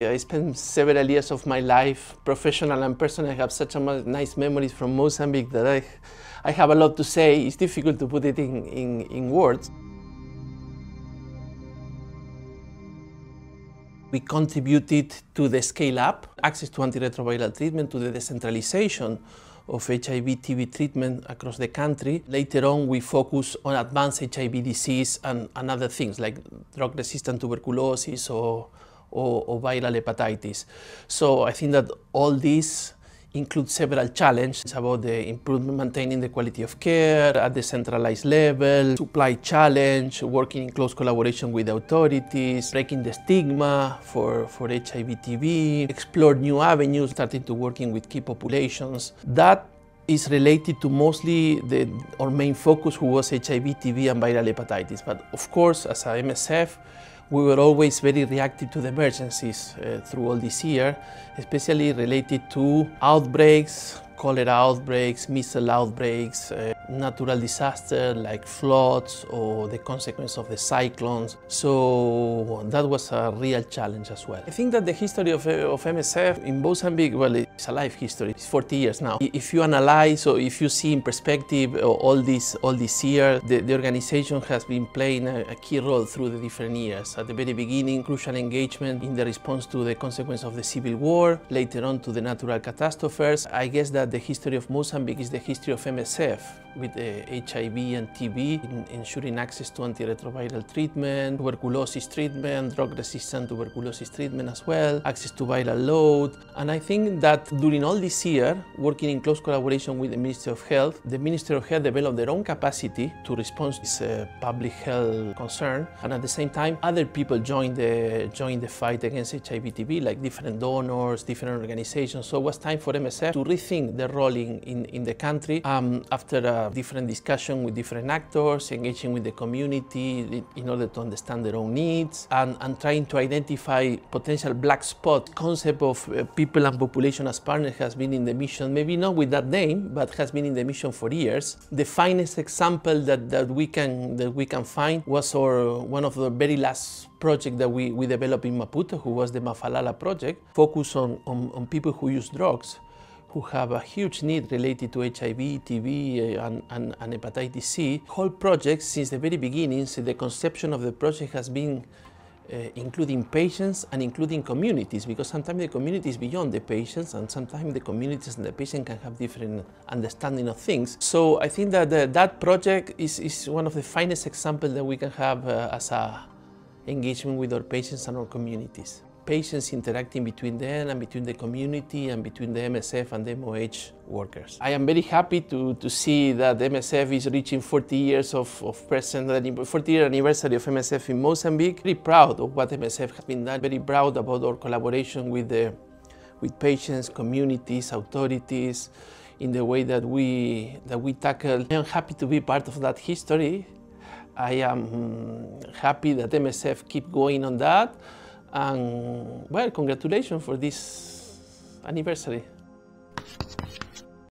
I spent several years of my life, professional and personal. I have such nice memories from Mozambique that I have a lot to say. It's difficult to put it in words. We contributed to the scale-up, access to antiretroviral treatment, to the decentralization of HIV-TB treatment across the country. Later on, we focus on advanced HIV disease and other things like drug-resistant tuberculosis or viral hepatitis. So I think that all these include several challenges about the improvement, maintaining the quality of care at the centralized level, supply challenge, working in close collaboration with authorities, breaking the stigma for HIV-TB, explore new avenues, starting to working with key populations. That is related to mostly our main focus, who was HIV-TB and viral hepatitis. But of course, as a MSF, we were always very reactive to the emergencies through all this year, especially related to outbreaks, cholera outbreaks, measles outbreaks, natural disasters like floods or the consequence of the cyclones. So that was a real challenge as well. I think that the history of MSF in Mozambique, well, it's a life history. It's 40 years now. If you analyze or if you see in perspective all this year, the organization has been playing a key role through the different years. At the very beginning, crucial engagement in the response to the consequence of the civil war, later on to the natural catastrophes. I guess that the history of Mozambique is the history of MSF, with HIV and TB, in ensuring access to antiretroviral treatment, tuberculosis treatment, drug-resistant tuberculosis treatment as well, access to viral load. And I think that during all this year, working in close collaboration with the Ministry of Health, the Ministry of Health developed their own capacity to respond to this public health concern. And at the same time, other people joined the fight against HIV-TB, like different donors, different organizations. So it was time for MSF to rethink their role in the country after a different discussion with different actors, engaging with the community in order to understand their own needs, and trying to identify potential black spot. Concept of people and population as partners has been in the mission, maybe not with that name, but has been in the mission for years. The finest example that we can find was one of the very last project that we developed in Maputo, who was the Mafalala project, focused on people who use drugs, who have a huge need related to HIV, TB, and hepatitis C. Whole project, since the very beginning, since the conception of the project, has been including patients and including communities, because sometimes the community is beyond the patients, and sometimes the communities and the patient can have different understanding of things. So I think that that project is one of the finest examples that we can have as a engagement with our patients and our communities. Patients interacting between them and between the community and between the MSF and the MOH workers. I am very happy to see that MSF is reaching 40 years of present, 40-year anniversary of MSF in Mozambique. Very proud of what MSF has been done. Very proud about our collaboration with patients, communities, authorities, in the way that we tackle. I am happy to be part of that history. I am happy that MSF keep going on that. And well, congratulations for this anniversary.